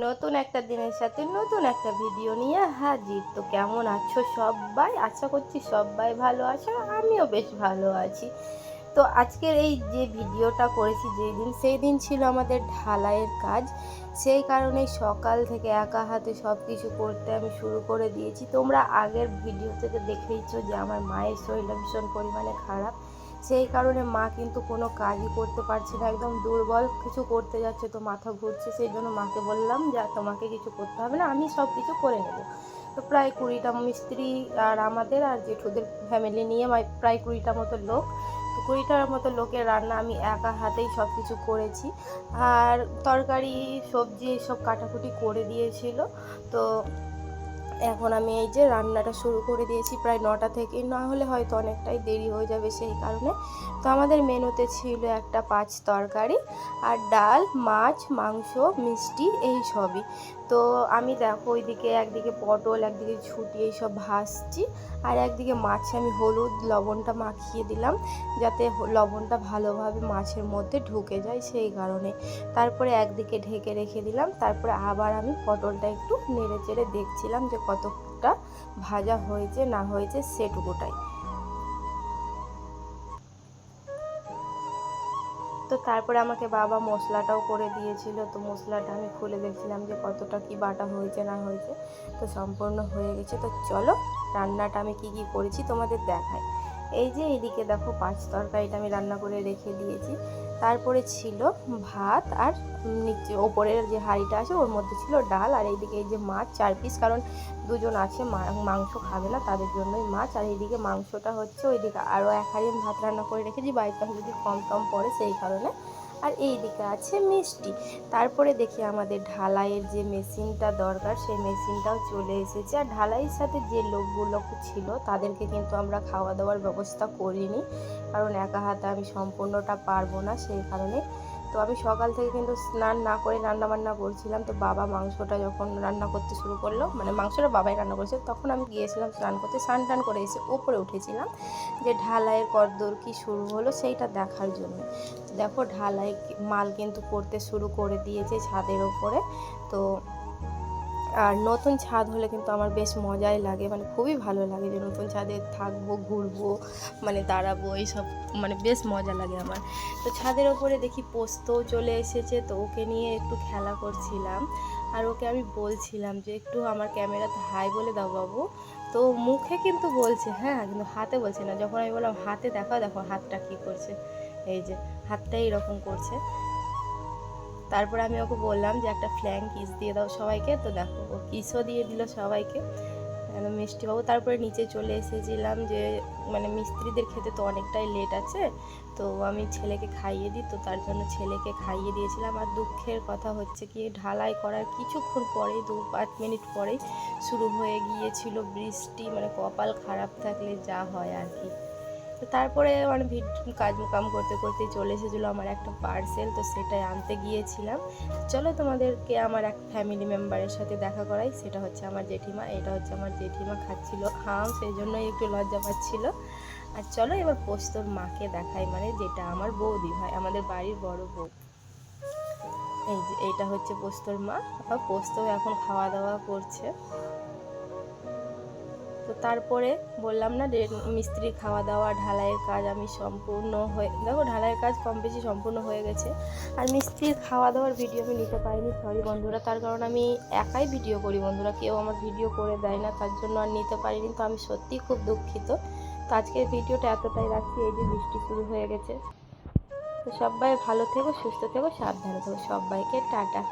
নতুন একটা দিনের সাথে নতুন একটা ভিডিও নিয়ে হাজির। তো কেমন আছো সবাই? আশা করছি সবাই ভালো আছো, আমিও বেশ ভালো আছি। তো আজকের এই যে ভিডিওটা করেছি যেদিন, সেই দিন ছিল আমাদের ঢালাইয়ের কাজ। সেই কারণেই সকাল থেকে একা হাতে সব কিছু করতে আমি শুরু করে দিয়েছি। তোমরা আগের ভিডিও থেকে দেখেইছো যে আমার মায়ের শরীরটা ভীষণ পরিমাণে খারাপ। সেই কারণে মা কিন্তু কোনো কাজই করতে পারছে না, একদম দুর্বল। কিছু করতে যাচ্ছে তো মাথা ঘুরছে, সেই জন্য মাকে বললাম যে তোমাকে কিছু করতে হবে না, আমি সব কিছু করে নেব। তো প্রায় 20টা মিস্ত্রি আর আমাদের আর জেঠুদের ফ্যামিলি নিয়ে প্রায় 20টা মতো লোক। তো 20টার মতো লোকের রান্না আমি একা হাতেই সব কিছু করেছি। আর তরকারি সবজি সব কাটাকুটি করে দিয়েছিল। তো এখন আমি এই যে রান্নাটা শুরু করে দিয়েছি প্রায় 9টা থেকে, না হলে হয়তো অনেকটাই দেরি হয়ে যাবে সেই কারণে। তো আমাদের মেনুতে ছিল একটা 5 তরকারি আর ডাল, মাছ, মাংস, মিষ্টি, এই সবই। তো আমি দেখো ওইদিকে একদিকে পটল, একদিকে ছুটি এইসব ভাজছি, আর একদিকে মাছে আমি হলুদ লবণটা মাখিয়ে দিলাম যাতে লবণটা ভালোভাবে মাছের মধ্যে ঢুকে যায়, সেই কারণে। তারপরে একদিকে ঢেকে রেখে দিলাম। তারপরে আবার আমি পটলটা একটু নেড়ে চেড়ে দেখছিলাম যে কতটা ভাজা হয়েছে না হয়েছে সেটুকুটাই। তো তারপরে আমাকে বাবা মশলাটাও করে দিয়েছিল। তো মশলাটা আমি খুলে দেখছিলাম যে কতটা কি বাটা হয়েছে না হয়েছে। তো সম্পূর্ণ হয়ে গেছে। তো চলো রান্নাটা আমি কি কি করেছি তোমাদের দেখাই। এই যে এইদিকে দেখো 5 তরকারিটা আমি রান্না করে রেখে দিয়েছি। তারপরে ছিল ভাত, আর নিচে ওপরের যে হাঁড়িটা আছে ওর মধ্যে ছিল ডাল, আর এইদিকে এই যে মাছ 4 পিস, কারণ দুজন আছে মাংস খাবে না, তাদের জন্যই মাছ। আর এইদিকে মাংসটা হচ্ছে, ওইদিকে আরও 1 হাঁড়ি ভাত রান্না করে রেখেছি, বাড়িতে যদি কম টম পড়ে সেই কারণে। আর এই দিকে আছে মিষ্টি। তারপরে দেখি আমাদের ঢালাইয়ের যে মেশিনটা দরকার সেই মেশিনটাও চলে এসেছে। আর ঢালাইয়ের সাথে যে লোকগুলো ছিল তাদেরকে কিন্তু আমরা খাওয়া দাওয়ার ব্যবস্থা করিনি, কারণ একা হাতে আমি সম্পূর্ণটা পারবো না, সেই কারণে। তো আমি সকাল থেকে কিন্তু স্নান না করে রান্নাবান্না করছিলাম। তো বাবা মাংসটা যখন রান্না করতে শুরু করলো, মানে মাংসটা বাবাই রান্না করেছে, তখন আমি গিয়েছিলাম স্নান করতে। স্নান টান করে এসে ওপরে উঠেছিলাম যে ঢালাইয়ের কদ্দূর কি শুরু হলো সেইটা দেখার জন্য। দেখো ঢালাই মাল কিন্তু করতে শুরু করে দিয়েছে ছাদের ওপরে। তো আর নতুন ছাদ হলে কিন্তু আমার বেশ মজাই লাগে, মানে খুবই ভালো লাগে যে নতুন ছাদে থাকবো, ঘুরবো, মানে দাঁড়াবো, এইসব মানে বেশ মজা লাগে আমার। তো ছাদের ওপরে দেখি পোস্তও চলে এসেছে। তো ওকে নিয়ে একটু খেলা করছিলাম, আর ওকে আমি বলছিলাম যে একটু আমার ক্যামেরাতে হাই বলে দাও বাবু। তো মুখে কিন্তু বলছে হ্যাঁ, কিন্তু হাতে বলছে না। যখন আমি বললাম হাতে দেখাও, দেখো হাতটা কী করছে, এই যে হাতটা এইরকম করছে। তারপরে আমি ওকে বললাম যে একটা ফ্ল্যাং কিস দিয়ে দাও সবাইকে। তো দেখো ও কিসও দিয়ে দিল সবাইকে, মিষ্টিবাবু। তারপরে নিচে চলে এসেছিলাম যে মানে মিস্ত্রিদের খেতে তো অনেকটাই লেট আছে, তো আমি ছেলেকে খাইয়ে দিই, তো তার জন্য ছেলেকে খাইয়ে দিয়েছিলাম। আর দুঃখের কথা হচ্ছে কি, ঢালাই করার কিছুক্ষণ পরেই 2-5 মিনিট পরেই শুরু হয়ে গিয়েছিল বৃষ্টি, মানে কপাল খারাপ থাকলে যা হয় আর কি। তো তারপরে মানে কাজ কাম করতে করতেই চলে এসেছিলো আমার একটা পার্সেল, তো সেটাই আনতে গিয়েছিলাম। চলো তোমাদেরকে আমার এক ফ্যামিলি মেম্বারের সাথে দেখা করাই, সেটা হচ্ছে আমার জেঠিমা। এটা হচ্ছে আমার জেঠিমা খাচ্ছিল আম, সেই জন্যই একটু লজ্জা পাচ্ছিল। আর চলো এবার পোস্তর মাকে দেখাই, মানে যেটা আমার বৌদি হয়, আমাদের বাড়ির বড় বউ। এই যে এইটা হচ্ছে পোস্তর মা, আর পোস্ত এখন খাওয়া দাওয়া করছে। তো তারপরে বললাম না যে মিস্ত্রির খাওয়া দাওয়া, ঢালাইয়ের কাজ আমি সম্পূর্ণ হয়ে, দেখো ঢালাইয়ের কাজ কম বেশি সম্পূর্ণ হয়ে গেছে। আর মিস্ত্রির খাওয়া দাওয়ার ভিডিও আমি নিতে পারিনি, সরি বন্ধুরা। তার কারণ আমি একাই ভিডিও করি বন্ধুরা, কেউ আমার ভিডিও করে দেয় না, তার জন্য আর নিতে পারিনি। তো আমি সত্যিই খুব দুঃখিত। তো আজকের ভিডিওটা এতটাই রাখছি। এই যে বৃষ্টি শুরু হয়ে গেছে। তো সবাই ভালো থেকো, সুস্থ থেকো, সাবধানে থেকো। সবাইকে টাটা।